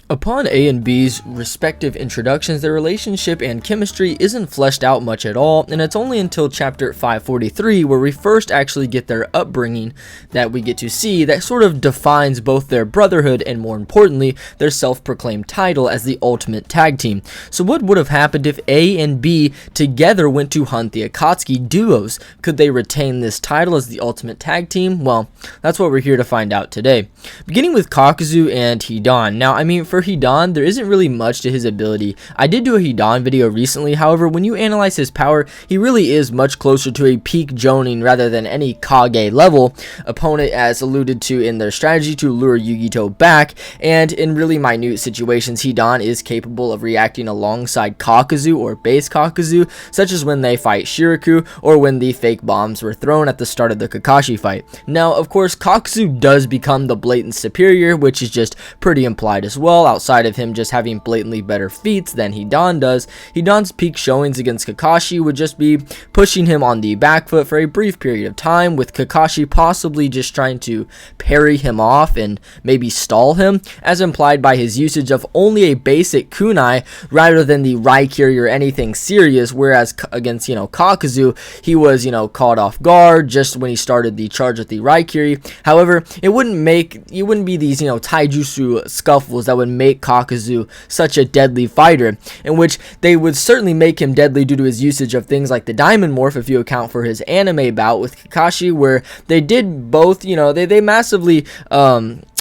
Upon A and B's respective introductions, their relationship and chemistry isn't fleshed out much at all, and it's only until chapter 543 where we first actually get their upbringing that we get to see that sort of defines both their brotherhood and, more importantly, their self-proclaimed title as the ultimate tag team. So what would have happened if A and B together went to hunt the Akatsuki Duos? Could they retain this title as the ultimate tag team? Well, that's what we're here to find out today. Beginning with Kakuzu and Hidan. Now, I mean, for Hidan, there isn't really much to his ability. I did do a Hidan video recently, however, when you analyze his power, he really is much closer to a peak Jonin rather than any Kage level opponent, as alluded to in their strategy to lure Yugito back, and in really minute situations, Hidan is capable of reacting alongside Kakuzu or base Kakuzu, such as when they fight Shiraku or when the fake bombs were thrown at the start of the Kakashi fight. Now, of course, Kakuzu does become the blatant superior, which is just pretty implied as well, outside of him just having blatantly better feats than Hidan does. Hidan's peak showings against Kakashi would just be pushing him on the back foot for a brief period of time, with Kakashi possibly just trying to parry him off and maybe stall him, as implied by his usage of only a basic kunai rather than the Raikage or anything serious, whereas against, Kakuzu, he was, caught off guard just when he started the charge with the Raikage. However, it wouldn't be these, taijutsu scuffles that would make Kakuzu such a deadly fighter, in which they would certainly make him deadly due to his usage of things like the Diamond Morph, if you account for his anime bout with Kakashi, where they did both, they massively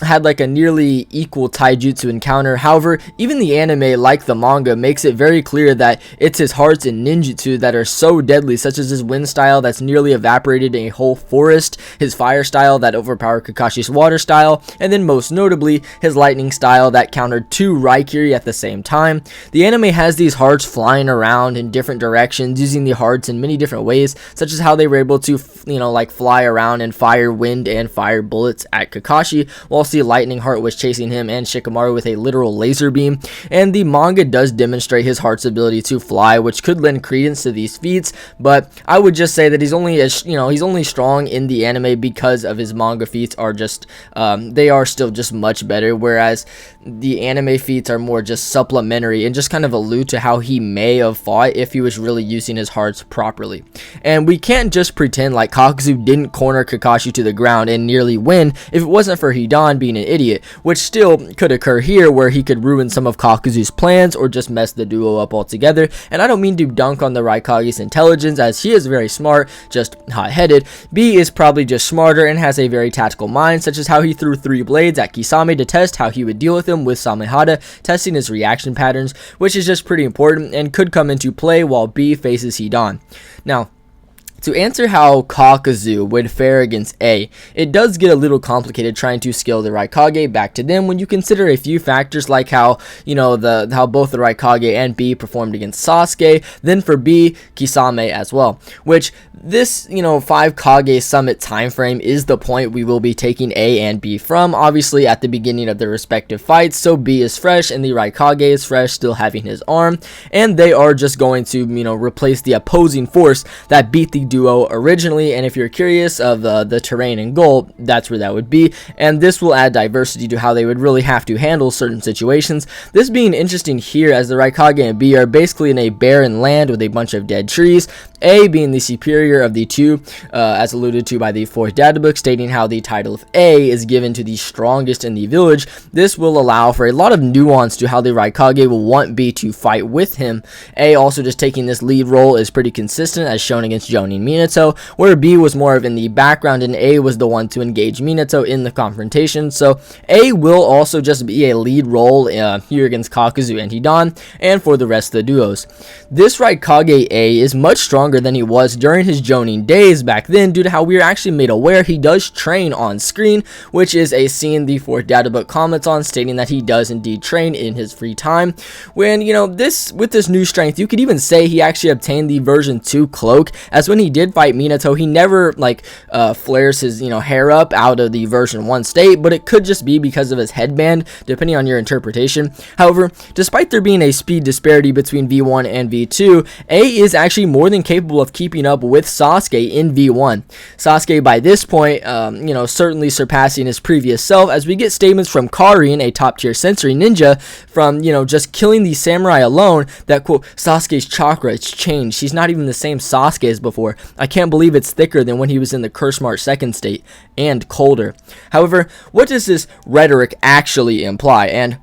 had like a nearly equal taijutsu encounter. However, even the anime, like the manga, makes it very clear that it's his hearts and ninjutsu that are so deadly, such as his wind style that's nearly evaporated a whole forest, his fire style that overpowered Kakashi's water style, and then most notably his lightning style that countered two Raikage at the same time. The anime has these hearts flying around in different directions, using the hearts in many different ways, such as how they were able to fly around and fire wind and fire bullets at Kakashi, whilst the lightning heart was chasing him and Shikamaru with a literal laser beam. And the manga does demonstrate his heart's ability to fly, which could lend credence to these feats, but I would just say that he's only strong in the anime because of his manga feats are just they are still just much better, whereas the anime feats are more just supplementary and just kind of allude to how he may have fought if he was really using his hearts properly. And we can't just pretend like Kakuzu didn't corner Kakashi to the ground and nearly win if it wasn't for Hidan being an idiot, which still could occur here, where he could ruin some of Kakuzu's plans or just mess the duo up altogether. And I don't mean to dunk on the Raikage's intelligence, as he is very smart, just hot-headed. B is probably just smarter and has a very tactical mind, such as how he threw 3 blades at Kisame to test how he would deal with him with Samehada, testing his reaction patterns, which is just pretty important and could come into play while B faces Hidan. Now, to answer how Kakuzu would fare against A, it does get a little complicated trying to scale the Raikage back to them when you consider a few factors like how, how both the Raikage and B performed against Sasuke, then for B, Kisame as well, which this, Five Kage Summit time frame is the point we will be taking A and B from, obviously at the beginning of their respective fights, so B is fresh and the Raikage is fresh, still having his arm, and they are just going to, replace the opposing force that beat the duo originally. And if you're curious of the terrain and goal, that's where that would be, and this will add diversity to how they would really have to handle certain situations. This being interesting here, as the Raikage and B are basically in a barren land with a bunch of dead trees, A being the superior of the two, as alluded to by the 4th data book, stating how the title of A is given to the strongest in the village. This will allow for a lot of nuance to how the Raikage will want B to fight with him. A also just taking this lead role is pretty consistent, as shown against Jonin Minato, where B was more of in the background and A was the one to engage Minato in the confrontation. So A will also just be a lead role here against Kakuzu and Hidan, and for the rest of the duos. This Raikage A is much stronger than he was during his Jonin days back then, due to how we are actually made aware he does train on screen, which is a scene the 4th data book comments on, stating that he does indeed train in his free time. When, with this new strength, you could even say he actually obtained the version 2 cloak, as when he did fight Minato, he never flares his hair up out of the version 1 state, but it could just be because of his headband, depending on your interpretation. However, despite there being a speed disparity between V1 and V2, A is actually more than capable of keeping up with with Sasuke in V1. Sasuke by this point, certainly surpassing his previous self, as we get statements from Karin, a top tier sensory ninja, from, just killing the samurai alone, that quote, Sasuke's chakra, it's changed. He's not even the same Sasuke as before. I can't believe it's thicker than when he was in the curse mark second state, and colder. However, what does this rhetoric actually imply? And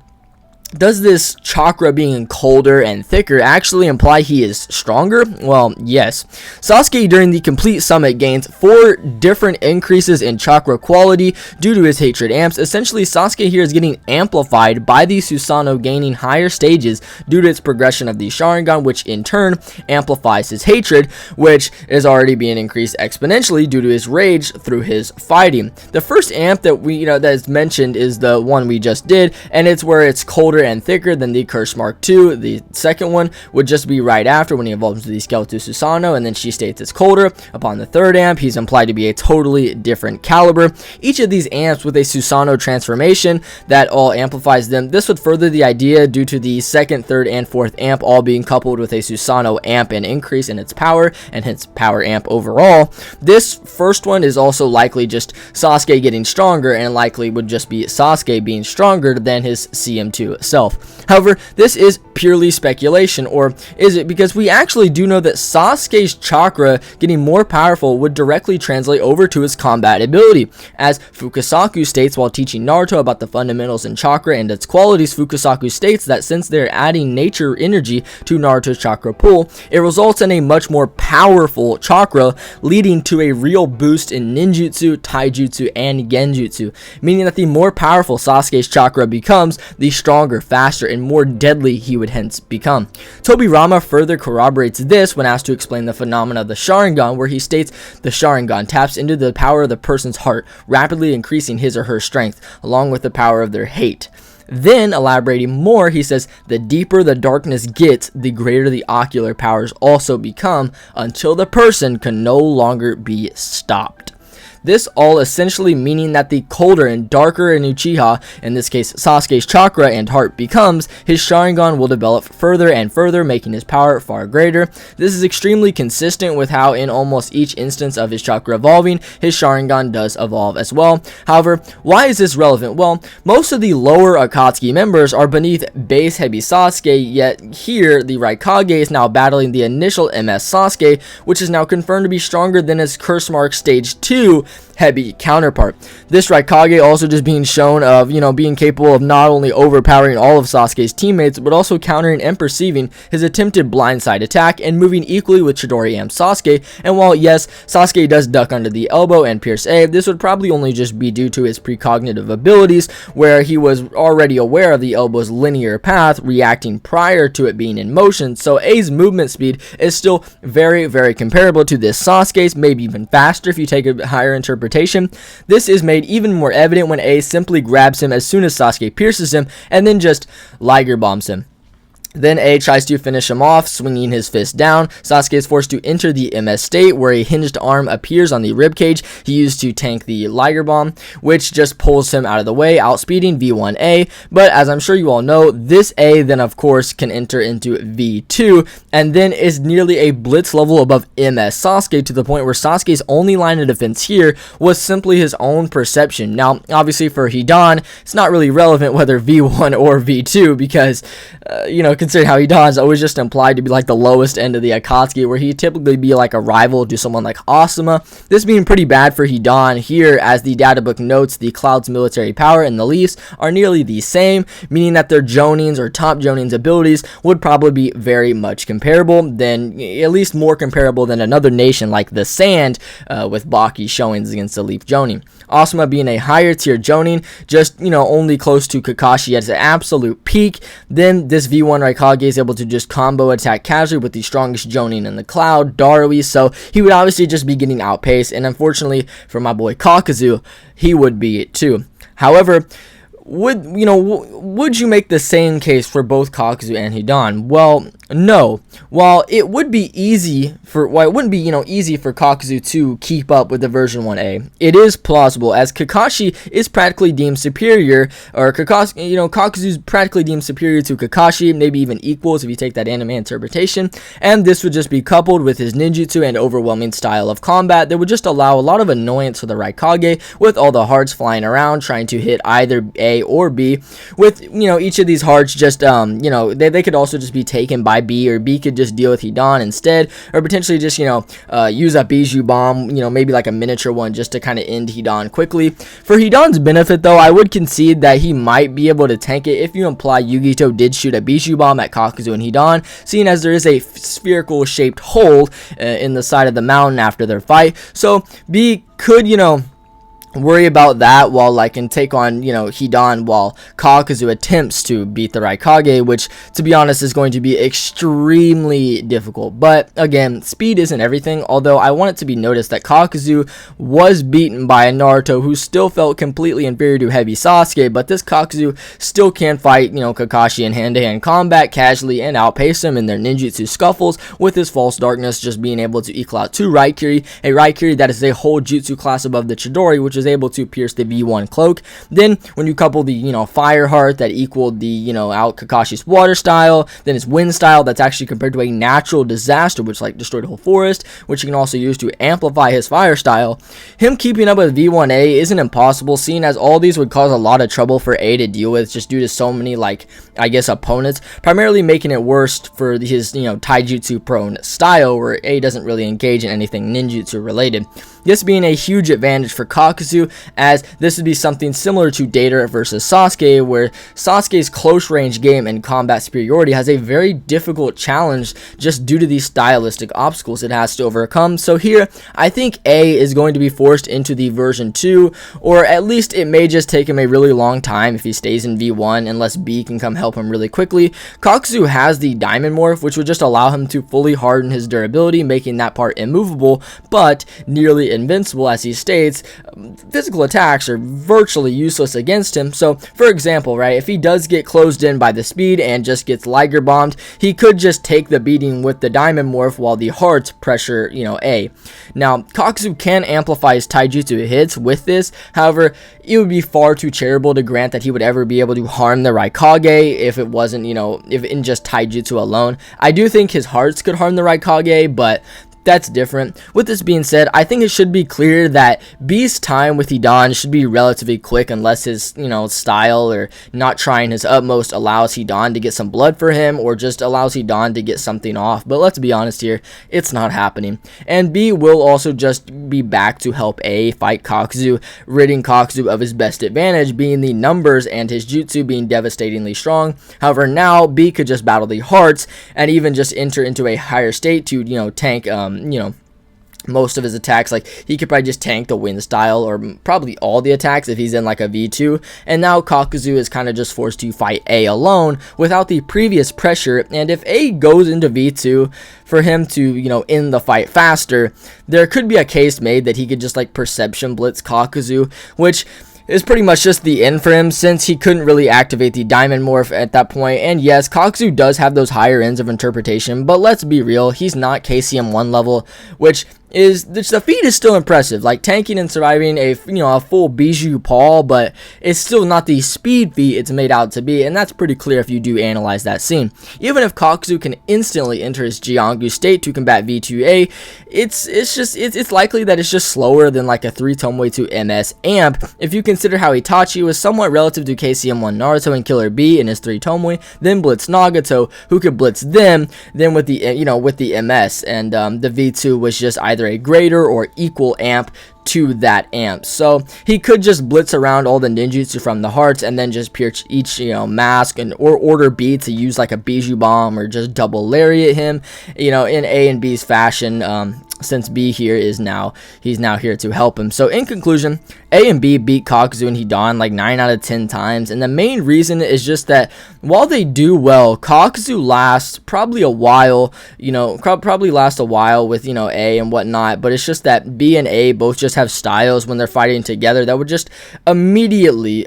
does this chakra being colder and thicker actually imply he is stronger? Well, yes. Sasuke during the complete summit gains 4 different increases in chakra quality due to his hatred amps. Essentially, Sasuke here is getting amplified by the Susanoo gaining higher stages due to its progression of the Sharingan, which in turn amplifies his hatred, which is already being increased exponentially due to his rage through his fighting. The first amp that that is mentioned is the one we just did, and it's where it's colder and thicker than the Curse Mark II. The second one would just be right after when he evolves to the Skeletal Susanoo, and then she states it's colder. Upon the third amp, he's implied to be a totally different caliber. Each of these amps with a Susanoo transformation that all amplifies them. This would further the idea due to the second, third, and fourth amp all being coupled with a Susanoo amp and increase in its power, and hence power amp overall. This first one is also likely just Sasuke getting stronger, and likely would just be Sasuke being stronger than his CM2 self. However, this is purely speculation, or is it? Because we actually do know that Sasuke's chakra getting more powerful would directly translate over to his combat ability. As Fukasaku states while teaching Naruto about the fundamentals in chakra and its qualities, Fukasaku states that since they're adding nature energy to Naruto's chakra pool, it results in a much more powerful chakra, leading to a real boost in ninjutsu, taijutsu, and genjutsu, meaning that the more powerful Sasuke's chakra becomes, the stronger, faster, and more deadly he would hence become. Tobirama further corroborates this when asked to explain the phenomena of the Sharingan, where he states the Sharingan taps into the power of the person's heart, rapidly increasing his or her strength, along with the power of their hate. Then, elaborating more, he says, the deeper the darkness gets, the greater the ocular powers also become, until the person can no longer be stopped. This all essentially meaning that the colder and darker an Uchiha, in this case Sasuke's chakra and heart, becomes, his Sharingan will develop further and further, making his power far greater. This is extremely consistent with how in almost each instance of his chakra evolving, his Sharingan does evolve as well. However, why is this relevant? Well, most of the lower Akatsuki members are beneath base heavy Sasuke, yet here the Raikage is now battling the initial MS Sasuke, which is now confirmed to be stronger than his Curse Mark Stage 2 heavy counterpart. This Raikage also just being shown of, being capable of not only overpowering all of Sasuke's teammates, but also countering and perceiving his attempted blindside attack and moving equally with Chidori and Sasuke. And while yes, Sasuke does duck under the elbow and pierce A, this would probably only just be due to his precognitive abilities, where he was already aware of the elbow's linear path, reacting prior to it being in motion, so A's movement speed is still very, very comparable to this Sasuke's, maybe even faster if you take a higher interpretation. This is made even more evident when A simply grabs him as soon as Sasuke pierces him and then just Liger bombs him. Then A tries to finish him off, swinging his fist down. Sasuke is forced to enter the MS state, where a hinged arm appears on the ribcage he used to tank the Liger Bomb, which just pulls him out of the way, outspeeding V1A. But as I'm sure you all know, this A then of course can enter into V2, and then is nearly a blitz level above MS Sasuke, to the point where Sasuke's only line of defense here was simply his own perception. Now, obviously for Hidan, it's not really relevant whether V1 or V2, because, considering how Hidan's always just implied to be like the lowest end of the Akatsuki, where he'd typically be like a rival to someone like Asuma. This being pretty bad for Hidan here, as the databook notes the Cloud's military power and the Leaf's are nearly the same, meaning that their Jonins or top Jonin's abilities would probably be very much comparable, then at least more comparable than another nation like the Sand, with Baki's showings against the Leaf Jonin. Asuma being a higher tier Jonin, just only close to Kakashi at his absolute peak. Then this V1 Raikage is able to just combo attack casually with the strongest Jonin in the Cloud, Darui, so he would obviously just be getting outpaced, and unfortunately for my boy Kakuzu, he would be it too. However, would you make the same case for both Kakuzu and Hidan? Well, No. While it would be easy for, well, it wouldn't be, easy for Kakuzu to keep up with the version 1A, it is plausible, as Kakashi is practically deemed superior, or Kakuzu's practically deemed superior to Kakashi, maybe even equals if you take that anime interpretation, and this would just be coupled with his ninjutsu and overwhelming style of combat that would just allow a lot of annoyance for the Raikage, with all the hearts flying around trying to hit either A or B, with, each of these hearts just, they could also just be taken by B, or B could just deal with Hidan instead, or potentially just, use a Bijou bomb, maybe like a miniature one, just to kind of end Hidan quickly. For Hidan's benefit, though, I would concede that he might be able to tank it if you imply Yugito did shoot a Bijou bomb at Kakuzu and Hidan, seeing as there is a spherical shaped hole in the side of the mountain after their fight. So B could, worry about that and take on, Hidan, while Kakuzu attempts to beat the Raikage, which, to be honest, is going to be extremely difficult. But again, speed isn't everything, although I want it to be noticed that Kakuzu was beaten by a Naruto who still felt completely inferior to heavy Sasuke, but this Kakuzu still can fight, Kakashi in hand-to-hand combat casually and outpace him in their ninjutsu scuffles, with his false darkness just being able to equal out 2 Raikiri, a Raikiri that is a whole jutsu class above the Chidori, which is able to pierce the V1 cloak. Then when you couple the fire heart that equaled the out Kakashi's water style, then his wind style that's actually compared to a natural disaster which destroyed a whole forest, which you can also use to amplify his fire style, him keeping up with V1A isn't impossible, seeing as all these would cause a lot of trouble for A to deal with just due to so many opponents, primarily making it worse for his taijutsu prone style, where A doesn't really engage in anything ninjutsu related. This being a huge advantage for Kakuzu, as this would be something similar to Deidara versus Sasuke, where Sasuke's close range game and combat superiority has a very difficult challenge just due to these stylistic obstacles it has to overcome. So here, I think A is going to be forced into the version 2, or at least it may just take him a really long time if he stays in V1, unless B can come help him really quickly. Kakuzu has the Diamond Morph, which would just allow him to fully harden his durability, making that part immovable, but nearly invincible, as he states. Physical attacks are virtually useless against him. So for example, if he does get closed in by the speed and just gets Liger bombed, he could just take the beating with the Diamond Morph while the hearts pressure A. Now Kakuzu can amplify his taijutsu hits with this, however it would be far too charitable to grant that he would ever be able to harm the Raikage if it wasn't, if in just taijutsu alone. I do think his hearts could harm the Raikage, but that's different. With this being said, I think it should be clear that B's time with Hidan should be relatively quick, unless his, style or not trying his utmost allows Hidan to get some blood for him, or just allows Hidan to get something off. But let's be honest here, it's not happening. And B will also just be back to help A fight Kakuzu, ridding Kakuzu of his best advantage, being the numbers and his jutsu being devastatingly strong. However, now B could just battle the hearts and even just enter into a higher state to, tank, most of his attacks. He could probably just tank the wind style, or probably all the attacks if he's in a V2, and now Kakuzu is kind of just forced to fight A alone without the previous pressure. And if A goes into V2, for him to end the fight faster, there could be a case made that he could just perception blitz Kakuzu, which is pretty much just the end for him, since he couldn't really activate the Diamond Morph at that point. And yes, Kakuzu does have those higher ends of interpretation, but let's be real, he's not KCM 1 level, which the feat is still impressive, tanking and surviving a full Bijou Paul, but it's still not the speed feat it's made out to be, and that's pretty clear if you do analyze that scene. Even if Kakuzu can instantly enter his Jiangu state to combat V2A, it's likely that it's just slower than a 3 Tomoe to MS amp, if you consider how Itachi was somewhat relative to KCM1 Naruto and Killer B in his 3 Tomoe, then blitz Nagato, who could blitz them, then with the with the MS, and the V2 was just either a greater or equal amp to that amp. So he could just blitz around all the ninjutsu from the hearts and then just pierce each mask, or order B to use a Bijou bomb, or just double lariat him in A and B's fashion, since B here is he's now here to help him. So in conclusion, A and B beat Kakuzu and Hidan 9 out of 10 times, and the main reason is just that while they do well, Kakuzu lasts probably a while, probably lasts a while with A and whatnot, but it's just that B and A both just just have styles when they're fighting together that would just immediately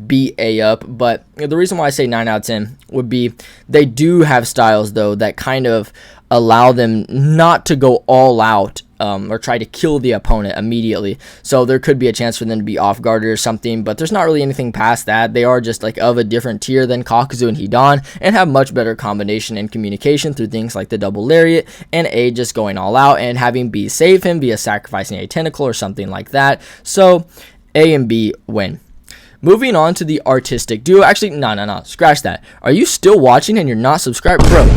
beat A up. But the reason why I say 9 out of 10 would be they do have styles though that kind of allow them not to go all out or try to kill the opponent immediately. So there could be a chance for them to be off guard or something, but there's not really anything past that. They are just like of a different tier than Kakuzu and Hidan and have much better combination and communication through things like the double lariat and A just going all out and having B save him via sacrificing a tentacle or something like that. So A and B win. Moving on to the artistic duo. Actually, no, scratch that. Are you still watching and you're not subscribed, bro?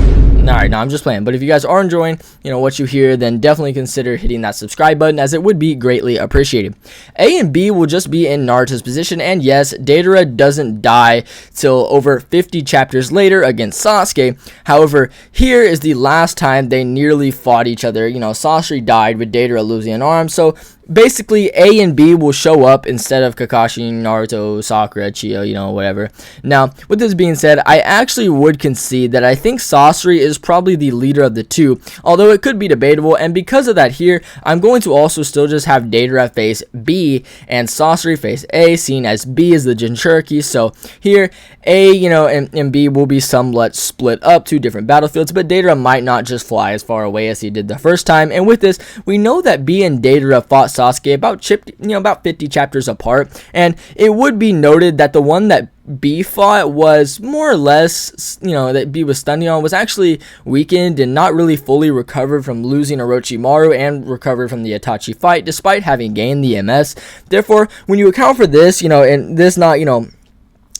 Alright, no, I'm just playing. But if you guys are enjoying, what you hear, then definitely consider hitting that subscribe button, as it would be greatly appreciated. A and B will just be in Naruto's position, and yes, Deidara doesn't die till over 50 chapters later against Sasuke. However, here is the last time they nearly fought each other. Sasori died with Deidara losing an arm, so basically A and B will show up instead of Kakashi, Naruto, Sakura, Chiyo, whatever. Now, with this being said, I actually would concede that I think Sasori is probably the leader of the two, although it could be debatable, and because of that here, I'm going to also still just have Deidara face B and Sasori face A, seeing as B is the Jinchuriki. So here, A, and B will be somewhat split up to different battlefields, but Deidara might not just fly as far away as he did the first time, and with this, we know that B and Deidara fought Sasuke about 50 chapters apart, and it would be noted that the one that B fought was more or less, that B was stunned on, was actually weakened and not really fully recovered from losing Orochimaru and recovered from the Itachi fight, despite having gained the MS. Therefore, when you account for this, and this not,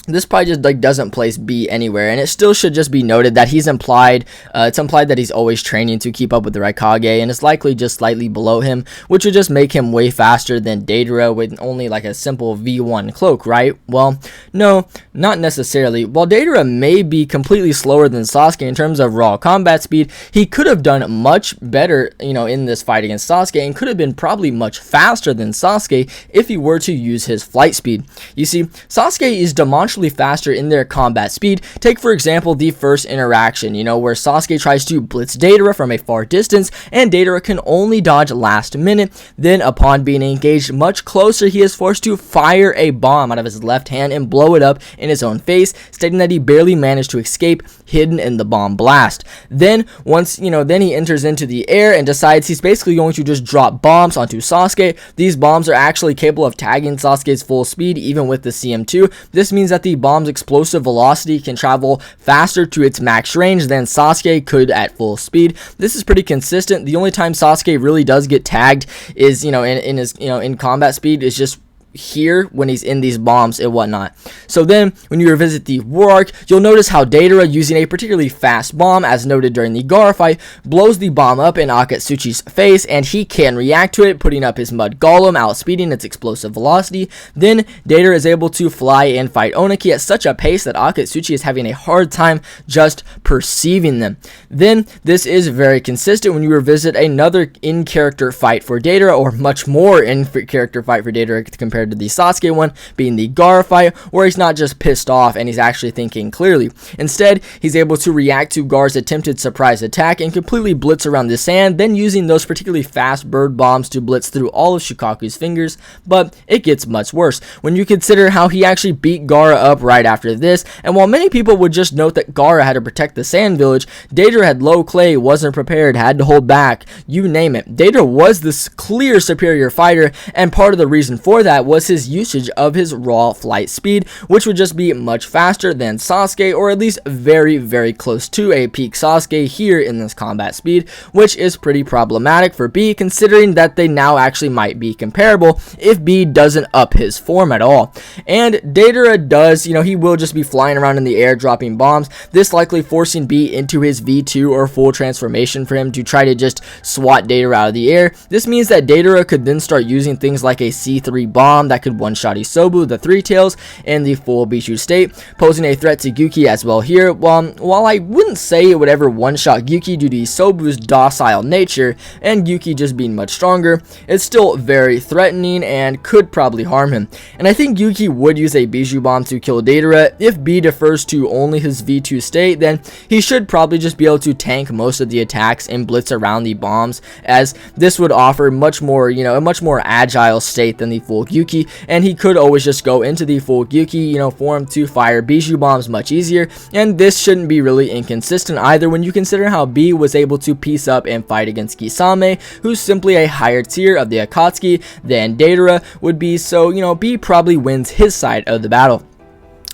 this probably just doesn't place B anywhere, and it still should just be noted that he's implied. It's implied that he's always training to keep up with the Raikage, and is likely just slightly below him, which would just make him way faster than Deidara with only like a simple V1 cloak, right? Well, no, not necessarily. While Deidara may be completely slower than Sasuke in terms of raw combat speed, he could have done much better, in this fight against Sasuke, and could have been probably much faster than Sasuke if he were to use his flight speed. You see, Sasuke is demonstrably faster in their combat speed. Take for example the first interaction, where Sasuke tries to blitz Deidara from a far distance, and Deidara can only dodge last minute. Then upon being engaged much closer, he is forced to fire a bomb out of his left hand and blow it up in his own face, stating that he barely managed to escape, hidden in the bomb blast. Then once then he enters into the air and decides he's basically going to just drop bombs onto Sasuke. These bombs are actually capable of tagging Sasuke's full speed even with the CM2. This means that the bomb's explosive velocity can travel faster to its max range than Sasuke could at full speed. This is pretty consistent. The only time Sasuke really does get tagged is in his in combat speed is just here when he's in these bombs and whatnot. So then when you revisit the war arc, you'll notice how Deidara, using a particularly fast bomb as noted during the Gaara fight, blows the bomb up in Akatsuki's face, and he can react to it, putting up his mud golem, outspeeding its explosive velocity. Then Deidara is able to fly and fight Oniki at such a pace that Akatsuki is having a hard time just perceiving them. Then this is very consistent when you revisit another in-character fight for Deidara, or much more in-character fight for Deidara compared to the Sasuke one, being the Gaara fight, where he's not just pissed off and he's actually thinking clearly. Instead, he's able to react to Gaara's attempted surprise attack and completely blitz around the sand, then using those particularly fast bird bombs to blitz through all of Shukaku's fingers. But it gets much worse when you consider how he actually beat Gaara up right after this. And while many people would just note that Gaara had to protect the sand village, Deidara had low clay, wasn't prepared, had to hold back, you name it. Deidara was this clear superior fighter, and part of the reason for that was his usage of his raw flight speed, which would just be much faster than Sasuke, or at least very, very close to a peak Sasuke here in this combat speed, which is pretty problematic for B, considering that they now actually might be comparable if B doesn't up his form at all. And Deidara does, he will just be flying around in the air dropping bombs, this likely forcing B into his V2 or full transformation for him to try to just swat Deidara out of the air. This means that Deidara could then start using things like a C3 bomb bomb that could one-shot Isobu, the Three Tails, in the full Bishu state, posing a threat to Gyuki as well here. While I wouldn't say it would ever one-shot Gyuki due to Isobu's docile nature and Gyuki just being much stronger, it's still very threatening and could probably harm him. And I think Gyuki would use a Bijou Bomb to kill Deidara. If Bee defers to only his V2 state, then he should probably just be able to tank most of the attacks and blitz around the bombs, as this would offer much more, a much more agile state than the full Gyuki, and he could always just go into the full Gyuki, form to fire Bijou Bombs much easier, and this shouldn't be really inconsistent either when you consider how Bee was able to piece up and fight against Kisame, who's simply a higher tier of the Akatsuki than Deidara would be, so, Bee probably wins his side of the battle.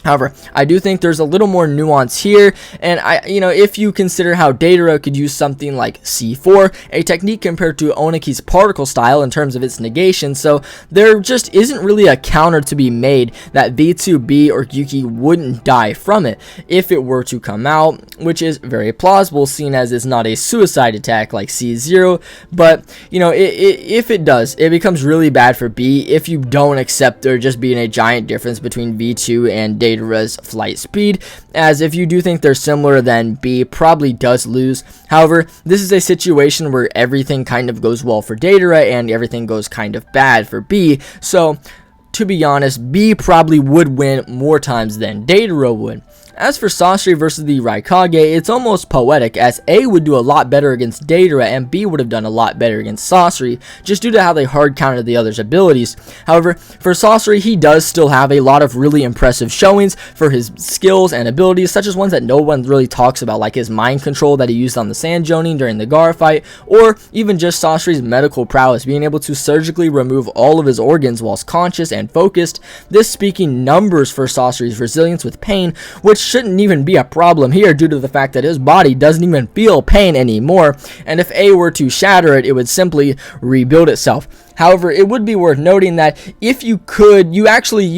However, I do think there's a little more nuance here, and if you consider how Deidara could use something like C4, a technique compared to Oniki's particle style in terms of its negation, so there just isn't really a counter to be made that V2B or Gyuki wouldn't die from it if it were to come out, which is very plausible seeing as it's not a suicide attack like C0, but if it does, it becomes really bad for B if you don't accept there just being a giant difference between V2 and Deidara's flight speed, as if you do think they're similar, then B probably does lose. However, this is a situation where everything kind of goes well for Deidara and everything goes kind of bad for B, so to be honest, B probably would win more times than Deidara would. As for Sasori versus the Raikage, it's almost poetic, as A would do a lot better against Deidara and B would have done a lot better against Sasori, just due to how they hard counted the other's abilities. However, for Sasori, he does still have a lot of really impressive showings for his skills and abilities, such as ones that no one really talks about, like his mind control that he used on the Sand Jonin during the Gar fight, or even just Sasori's medical prowess, being able to surgically remove all of his organs whilst conscious and focused, this speaking numbers for Sasori's resilience with pain, which shouldn't even be a problem here due to the fact that his body doesn't even feel pain anymore, and if A were to shatter it, it would simply rebuild itself. However, it would be worth noting that if you could, you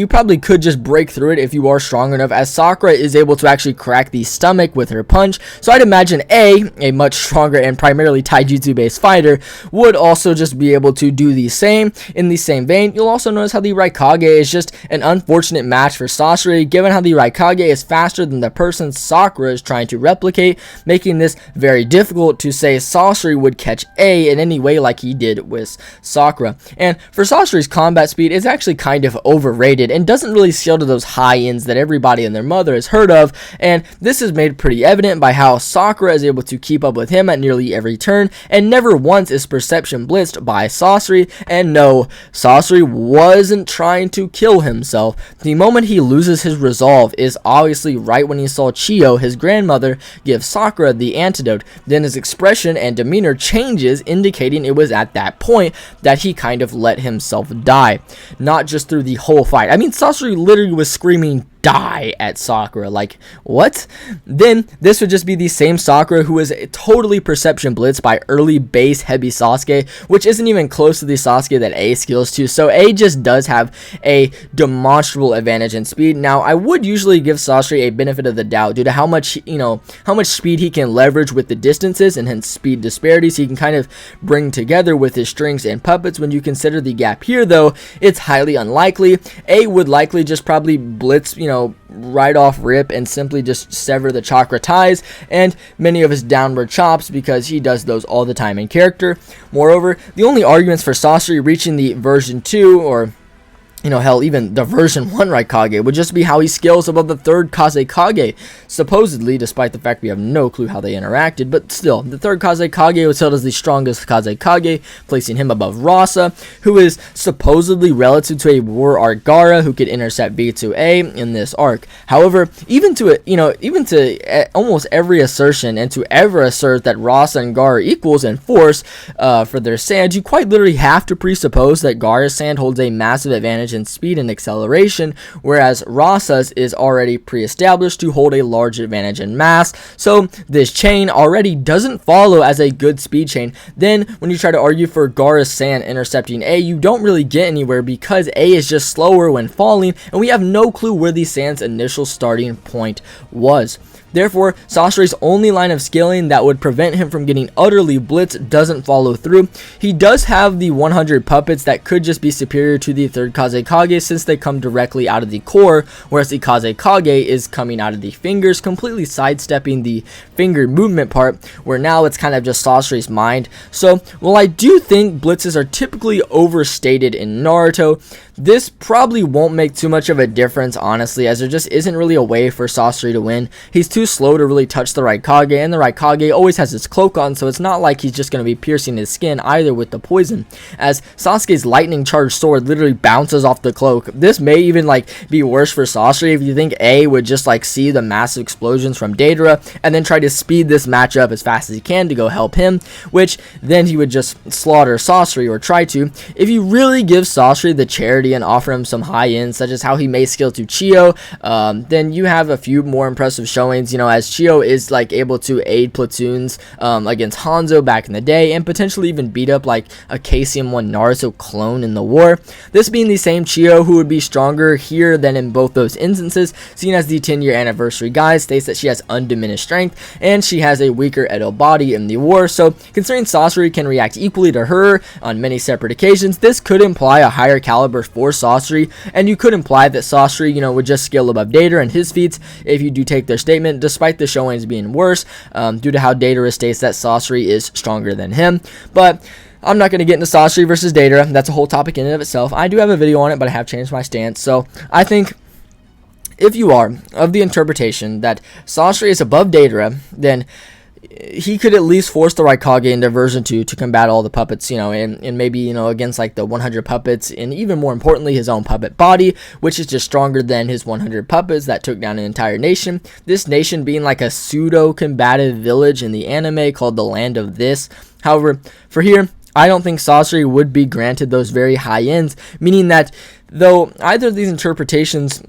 probably could just break through it if you are strong enough, as Sakura is able to actually crack the stomach with her punch. So I'd imagine a much stronger and primarily taijutsu based fighter would also just be able to do the same. In the same vein, you'll also notice how the Raikage is just an unfortunate match for Sasori, given how the Raikage is faster than the person Sakura is trying to replicate, making this very difficult to say Sasori would catch A in any way like he did with Sakura. And for Sasori's combat speed, it's actually kind of overrated and doesn't really scale to those high ends that everybody and their mother has heard of, and this is made pretty evident by how Sakura is able to keep up with him at nearly every turn, and never once is perception blitzed by Sasori. And no, Sasori wasn't trying to kill himself. The moment he loses his resolve is obviously right when he saw Chiyo, his grandmother, give Sakura the antidote. Then his expression and demeanor changes, indicating it was at that point that he kind of let himself die, not just through the whole fight. I mean, Sasori literally was screaming die at Sakura, like, what? Then this would just be the same Sakura who was totally perception blitzed by early base heavy Sasuke, which isn't even close to the Sasuke that A skills to, so A just does have a demonstrable advantage in speed. Now, I would usually give Sasori a benefit of the doubt due to how much speed he can leverage with the distances and hence speed disparities he can kind of bring together with his strings and puppets. When you consider the gap here, though, it's highly unlikely. A would likely just probably blitz, right off rip and simply just sever the chakra ties and many of his downward chops, because he does those all the time in character. Moreover, the only arguments for Sasori reaching the version 2 or hell, even the version 1 Raikage would just be how he scales above the third Kazekage, supposedly, despite the fact we have no clue how they interacted, but still, the third Kazekage was held as the strongest Kazekage, placing him above Rasa, who is supposedly relative to a War Arc Gaara who could intercept B2A in this arc. However, even to almost every assertion, and to ever assert that Rasa and Gaara equals in force for their sand, you quite literally have to presuppose that Gaara's sand holds a massive advantage in speed and acceleration, whereas Rasa's is already pre-established to hold a large advantage in mass. So this chain already doesn't follow as a good speed chain. Then when you try to argue for Gaara's sand intercepting A, you don't really get anywhere, because A is just slower when falling, and we have no clue where the sand's initial starting point was. Therefore, Sasori's only line of scaling that would prevent him from getting utterly blitzed doesn't follow through. He does have the 100 puppets that could just be superior to the third Kazekage since they come directly out of the core, whereas the Kazekage is coming out of the fingers, completely sidestepping the finger movement part, where now it's kind of just Sasori's mind. So, while I do think blitzes are typically overstated in Naruto, this probably won't make too much of a difference, honestly, as there just isn't really a way for Sasori to win. He's too slow to really touch the Raikage, and the Raikage always has his cloak on, so it's not like he's just going to be piercing his skin either with the poison, as Sasuke's lightning charged sword literally bounces off the cloak. This may even be worse for Sasori if you think A would just see the massive explosions from Deidara and then try to speed this match up as fast as he can to go help him, which then he would just slaughter Sasori, or try to. If you really give Sasori the charity and offer him some high ends, such as how he may skill to Chio, then you have a few more impressive showings, as Chio is able to aid platoons against Hanzo back in the day, and potentially even beat up a KCM1 Naruto clone in the war. This being the same Chio who would be stronger here than in both those instances, seeing as the 10-year anniversary guide states that she has undiminished strength and she has a weaker Edo body in the war. So considering Sasori can react equally to her on many separate occasions, this could imply a higher caliber for Sasori, and you could imply that Sasori, would just scale above Deidara and his feats if you do take their statement, despite the showings being worse, due to how Deidara states that Sasori is stronger than him. But I'm not going to get into Sasori versus Deidara. That's a whole topic in and of itself. I do have a video on it, but I have changed my stance. So I think if you are of the interpretation that Sasori is above Deidara, then he could at least force the Raikage into version 2 to combat all the puppets, and maybe, against the 100 puppets, and even more importantly, his own puppet body, which is just stronger than his 100 puppets that took down an entire nation. This nation being a pseudo-combative village in the anime called the Land of This. However, for here, I don't think Sasori would be granted those very high ends, meaning that though either of these interpretations,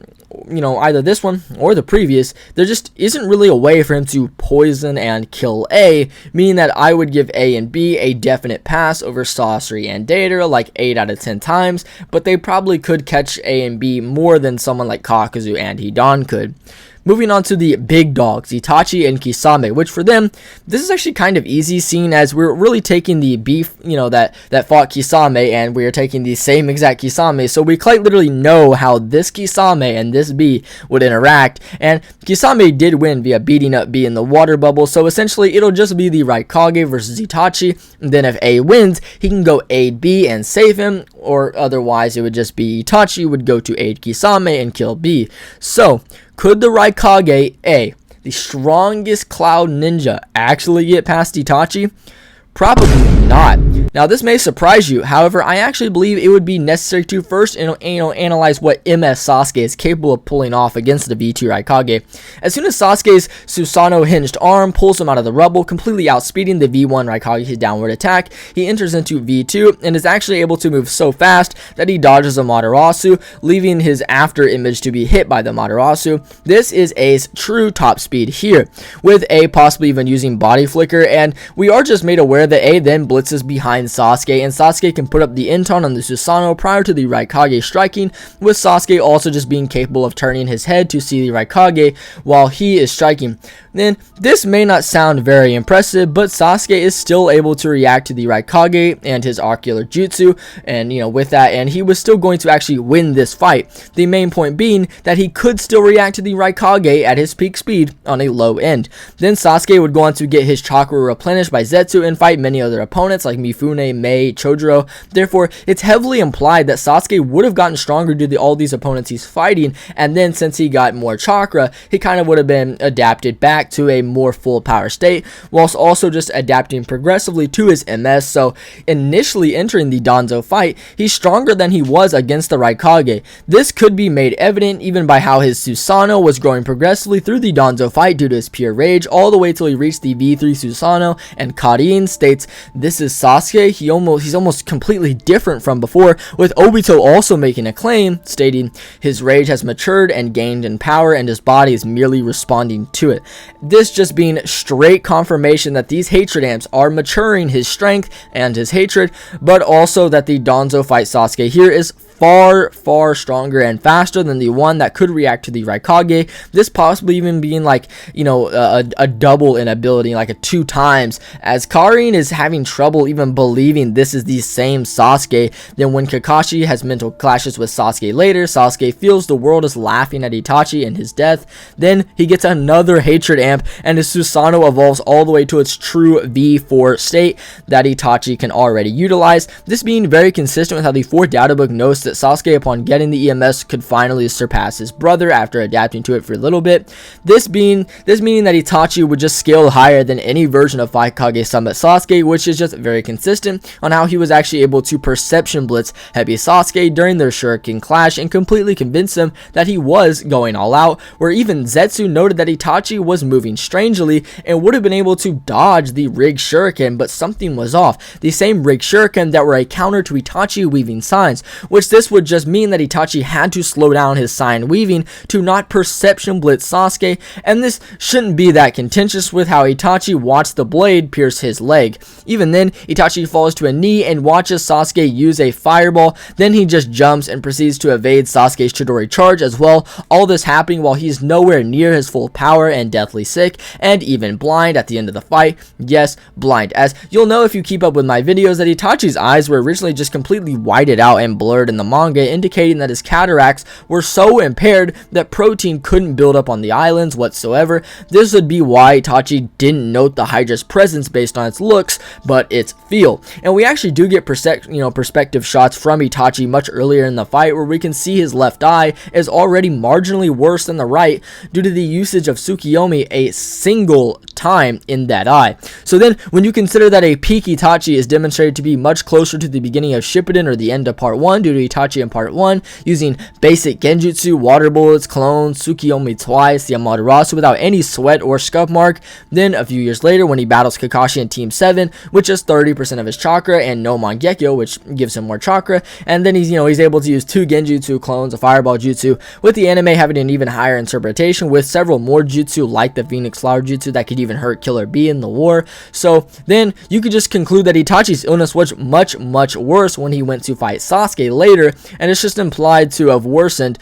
either this one or the previous, there just isn't really a way for him to poison and kill A, meaning that I would give A and B a definite pass over Sasori and Deidara, 8 out of 10 times, but they probably could catch A and B more than someone like Kakuzu and Hidan could. Moving on to the big dogs, Itachi and Kisame, which for them, this is actually kind of easy, seeing as we're really taking the beef, that fought Kisame, and we are taking the same exact Kisame, so we quite literally know how this Kisame and this Bee would interact, and Kisame did win via beating up Bee in the water bubble, so essentially it'll just be the Raikage versus Itachi, and then if A wins, he can go aid B and save him, or otherwise it would just be Itachi would go to aid Kisame and kill B. So, could the Raikage A, the strongest cloud ninja, actually get past Itachi? Probably not. Now this may surprise you, however I actually believe it would be necessary to first analyze what MS Sasuke is capable of pulling off against the V2 Raikage. As soon as Sasuke's Susanoo hinged arm pulls him out of the rubble, completely outspeeding the V1 Raikage's downward attack, he enters into V2 and is actually able to move so fast that he dodges a Matarasu, leaving his after image to be hit by the Matarasu. This is A's true top speed here, with A possibly even using body flicker, and we are just made aware that A then blitzes behind Sasuke, and Sasuke can put up the Inton on the Susanoo prior to the Raikage striking, with Sasuke also just being capable of turning his head to see the Raikage while he is striking. Then this may not sound very impressive, but Sasuke is still able to react to the Raikage and his ocular jutsu, and with that, and he was still going to actually win this fight. The main point being that he could still react to the Raikage at his peak speed on a low end. Then Sasuke would go on to get his chakra replenished by Zetsu and fight many other opponents like Mifune, Mei, Chojuro. Therefore, it's heavily implied that Sasuke would have gotten stronger due to all these opponents he's fighting, and then since he got more chakra, he kind of would have been adapted back to a more full power state, whilst also just adapting progressively to his MS. So initially entering the Danzo fight, he's stronger than he was against the Raikage. This could be made evident even by how his Susanoo was growing progressively through the Danzo fight due to his pure rage, all the way till he reached the V3 Susanoo, and Karin states, "This is Sasuke, he's almost completely different from before," with Obito also making a claim, stating his rage has matured and gained in power and his body is merely responding to it. This just being straight confirmation that these hatred amps are maturing his strength and his hatred, but also that the Danzo fight Sasuke here is far stronger and faster than the one that could react to the Raikage. This possibly even being like, you know, a double in ability, like a 2 times, as Karin is having trouble even believing this is the same Sasuke. Then when Kakashi has mental clashes with Sasuke later, Sasuke feels the world is laughing at Itachi and his death. Then he gets another hatred amp, and his Susanoo evolves all the way to its true V4 state that Itachi can already utilize. This being very consistent with how the 4th data book notes that Sasuke, upon getting the EMS, could finally surpass his brother after adapting to it for a little bit. This meaning that Itachi would just scale higher than any version of Five Kage Summit Sasuke, which is just very consistent on how he was actually able to perception blitz Heavy Sasuke during their Shuriken clash and completely convince him that he was going all out, where even Zetsu noted that Itachi was moving strangely and would have been able to dodge the rigged Shuriken, but something was off. The same rigged Shuriken that were a counter to Itachi weaving signs, which this would just mean that Itachi had to slow down his sign weaving to not perception blitz Sasuke, and this shouldn't be that contentious with how Itachi watched the blade pierce his leg. Even then, Itachi falls to a knee and watches Sasuke use a fireball, then he just jumps and proceeds to evade Sasuke's Chidori charge as well, all this happening while he's nowhere near his full power and deathly sick, and even blind at the end of the fight. Yes, blind, as you'll know if you keep up with my videos that Itachi's eyes were originally just completely whited out and blurred in the manga, indicating that his cataracts were so impaired that protein couldn't build up on the islands whatsoever. This would be why Itachi didn't note the Hydra's presence based on its looks, but its feel. And we actually do get perspective shots from Itachi much earlier in the fight, where we can see his left eye is already marginally worse than the right due to the usage of Tsukiyomi a single time in that eye. So then, when you consider that a peak Itachi is demonstrated to be much closer to the beginning of Shippuden or the end of part 1 due to Itachi in part 1 using basic genjutsu, water bullets, clones, Tsukiyomi twice, the Amaterasu without any sweat or scuff mark, then a few years later when he battles Kakashi in Team 7 with just 30% of his chakra and no Mangekyo, which gives him more chakra, and then he's able to use 2 genjutsu clones, a fireball jutsu, with the anime having an even higher interpretation with several more jutsu like the Phoenix Flower jutsu that could even hurt Killer Bee in the war. So then you could just conclude that Itachi's illness was much worse when he went to fight Sasuke later, and it's just implied to have worsened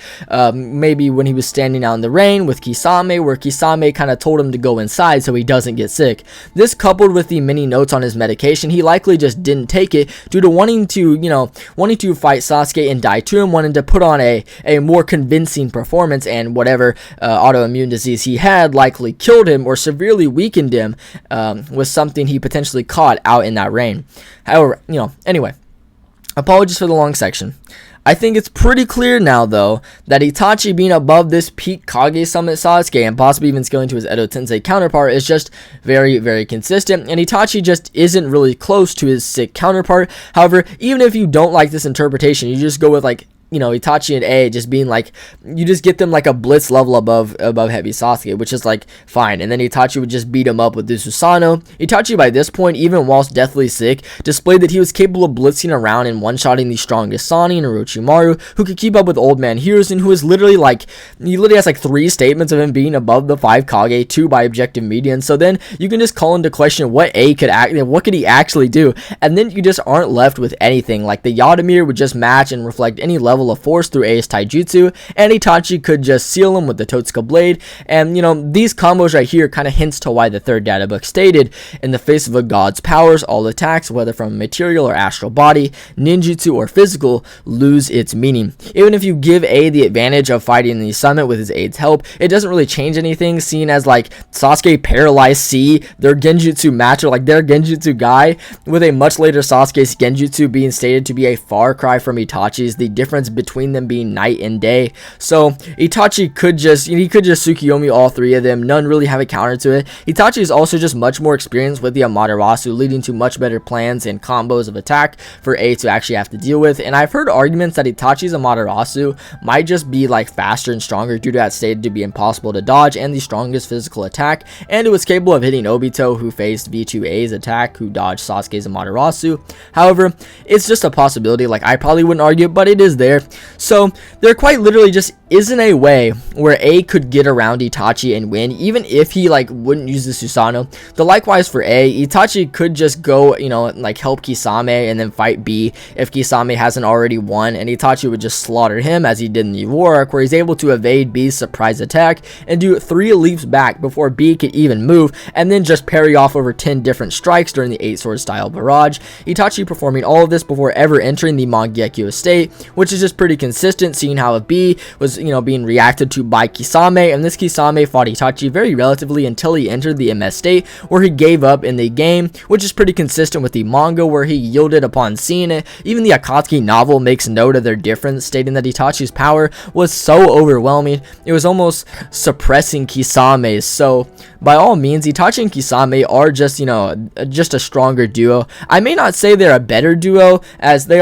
maybe when he was standing out in the rain with Kisame, where Kisame kind of told him to go inside so he doesn't get sick. This, coupled with the many notes on his medication, he likely just didn't take it due to wanting to fight Sasuke and die to him, wanting to put on a more convincing performance, and whatever autoimmune disease he had likely killed him or severely weakened him was something he potentially caught out in that rain. However, anyway, apologies for the long section. I think it's pretty clear now, though, that Itachi being above this peak Kage Summit Sasuke and possibly even scaling to his Edo Tensei counterpart is just very consistent, and Itachi just isn't really close to his sick counterpart. However, even if you don't like this interpretation, you just go with Itachi and A just being like, you just get them like a blitz level above Heavy Sasuke, which is like fine, and then Itachi would just beat him up with the Susanoo. Itachi by this point, even whilst deathly sick, displayed that he was capable of blitzing around and one-shotting the strongest Sani and Orochimaru, who could keep up with Old Man Hiruzen, who is literally he literally has 3 statements of him being above the 5 Kage, 2 by objective median. So then you can just call into question what what could he actually do, and then you just aren't left with anything. Like the Yadamir would just match and reflect any level of force through Ace Taijutsu, and Itachi could just seal him with the Totsuka blade. And these combos right here kind of hints to why the 3rd data book stated, in the face of a god's powers, all attacks, whether from material or astral body, ninjutsu or physical, lose its meaning. Even if you give A the advantage of fighting the summit with his aid's help, it doesn't really change anything, seeing as Sasuke paralyzed C, their genjutsu matcher, their genjutsu guy, with a much later Sasuke's genjutsu being stated to be a far cry from Itachi's, the difference between them being night and day. So Itachi could just Tsukiyomi all 3 of them, none really have a counter to it. Itachi is also just much more experienced with the Amaterasu, leading to much better plans and combos of attack for A to actually have to deal with. And I've heard arguments that Itachi's Amaterasu might just be faster and stronger due to that stated to be impossible to dodge and the strongest physical attack, and it was capable of hitting Obito, who faced V2A's attack, who dodged Sasuke's Amaterasu. However, it's just a possibility. I probably wouldn't argue, but it is there. So they're quite literally just isn't a way where A could get around Itachi and win, even if he like wouldn't use the Susanoo. The likewise for A, Itachi could just go, you know, like help Kisame and then fight B if Kisame hasn't already won, and Itachi would just slaughter him as he did in the war arc, where he's able to evade B's surprise attack and do 3 leaps back before B could even move, and then just parry off over 10 different strikes during the 8 sword style barrage. Itachi performing all of this before ever entering the Mangekyo estate, which is just pretty consistent, seeing how if B was, you know, being reacted to by Kisame, and this Kisame fought Itachi very relatively until he entered the MS state, where he gave up in the game, which is pretty consistent with the manga, where he yielded upon seeing it. Even the Akatsuki novel makes note of their difference, stating that Itachi's power was so overwhelming, it was almost suppressing Kisame's. So by all means, Itachi and Kisame are just, you know, just a stronger duo. I may not say they're a better duo, as they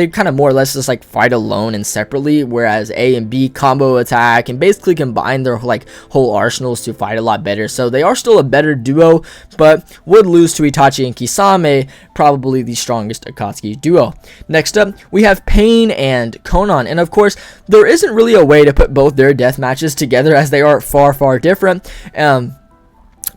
kind of more or less just like fight alone and separately, whereas A and B combo attack and basically combine their like whole arsenals to fight a lot better. So they are still a better duo, but would lose to Itachi and Kisame, probably the strongest Akatsuki duo. Next up, we have Pain and Konan, and of course, there isn't really a way to put both their death matches together, as they are far different.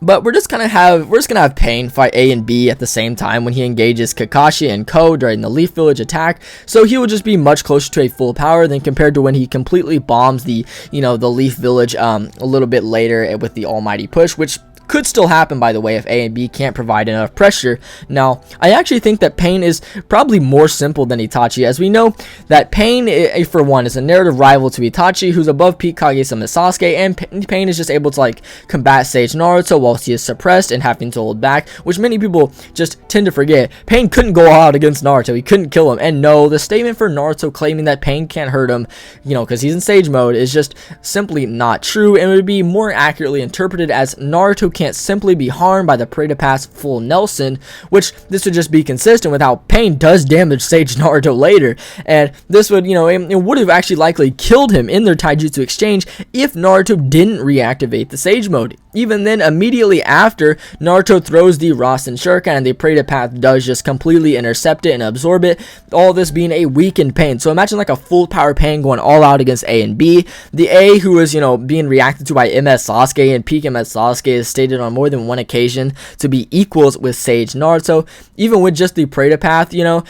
But we're just gonna have Pain fight A and B at the same time when he engages Kakashi and Ko during the Leaf Village attack. So he will just be much closer to a full power than compared to when he completely bombs the, you know, the Leaf Village a little bit later with the Almighty Push, which could still happen, by the way, if A and B can't provide enough pressure. Now, I actually think that Pain is probably more simple than Itachi, as we know that Pain, for one, is a narrative rival to Itachi, who's above Peak Kage Summit Sasuke, and Pain is just able to like combat Sage Naruto whilst he is suppressed and having to hold back, which many people just tend to forget. Pain couldn't go out against Naruto, he couldn't kill him, and no, the statement for Naruto claiming that Pain can't hurt him, you know, because he's in Sage mode, is just simply not true, and it would be more accurately interpreted as Naruto can't simply be harmed by the Preta Pass full Nelson, which this would just be consistent with how Pain does damage Sage Naruto later, and this would, you know, it would have actually likely killed him in their Taijutsu exchange if Naruto didn't reactivate the Sage mode. Even then, immediately after, Naruto throws the Rasen Shuriken, and the Preta Path does just completely intercept it and absorb it, all this being a weakened Pain. So imagine like a full power Pain going all out against A and B. The A, who is, you know, being reacted to by MS Sasuke, and peak MS Sasuke is stated on more than one occasion to be equals with Sage Naruto. Even with just the Preta Path, you know,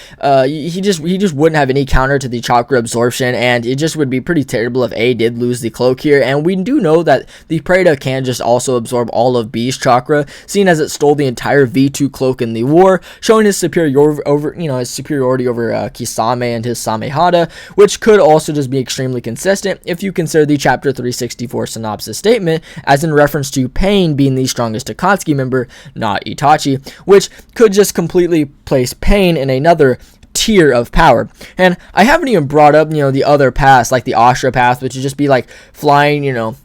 he just wouldn't have any counter to the chakra absorption, and it just would be pretty terrible if A did lose the cloak here. And we do know that the Preta can just also absorb all of B's chakra, seeing as it stole the entire V2 cloak in the war, showing his superiority over Kisame and his Samehada, which could also just be extremely consistent if you consider the chapter 364 synopsis statement as in reference to Pain being the strongest Akatsuki member, not Itachi, which could just completely place Pain in another tier of power. And I haven't even brought up, you know, the other paths, like the Ashra path, which would just be like flying, you know,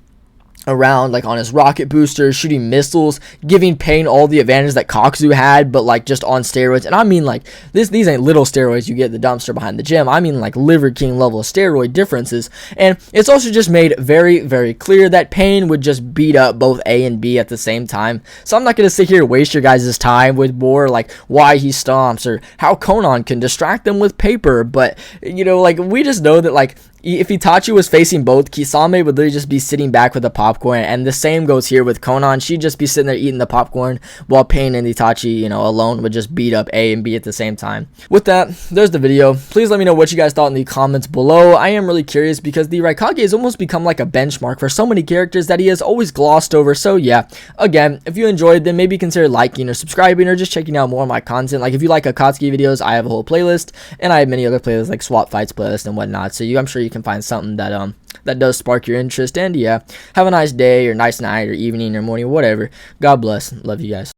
around like on his rocket booster, shooting missiles, giving Pain all the advantage that Kakuzu had, but like just on steroids. And I mean, like these ain't little steroids you get at the dumpster behind the gym. I mean like Liver King level steroid differences. And it's also just made very clear that Pain would just beat up both A and B at the same time. So I'm not gonna sit here and waste your guys' time with more like why he stomps or how Konan can distract them with paper. But you know, like we just know that like if Itachi was facing both, Kisame would literally just be sitting back with the popcorn, and the same goes here with Konan. She'd just be sitting there eating the popcorn, while Pain and Itachi, you know, alone would just beat up A and B at the same time. With that, there's the video. Please let me know what you guys thought in the comments below. I am really curious because the Raikage has almost become like a benchmark for so many characters that he has always glossed over. So yeah, again, if you enjoyed, then maybe consider liking or subscribing or just checking out more of my content. Like if you like Akatsuki videos, I have a whole playlist, and I have many other playlists like Swap Fights playlist and whatnot. So I'm sure you can find something that that does spark your interest. And yeah, have a nice day or nice night or evening or morning, whatever. God bless. Love you guys.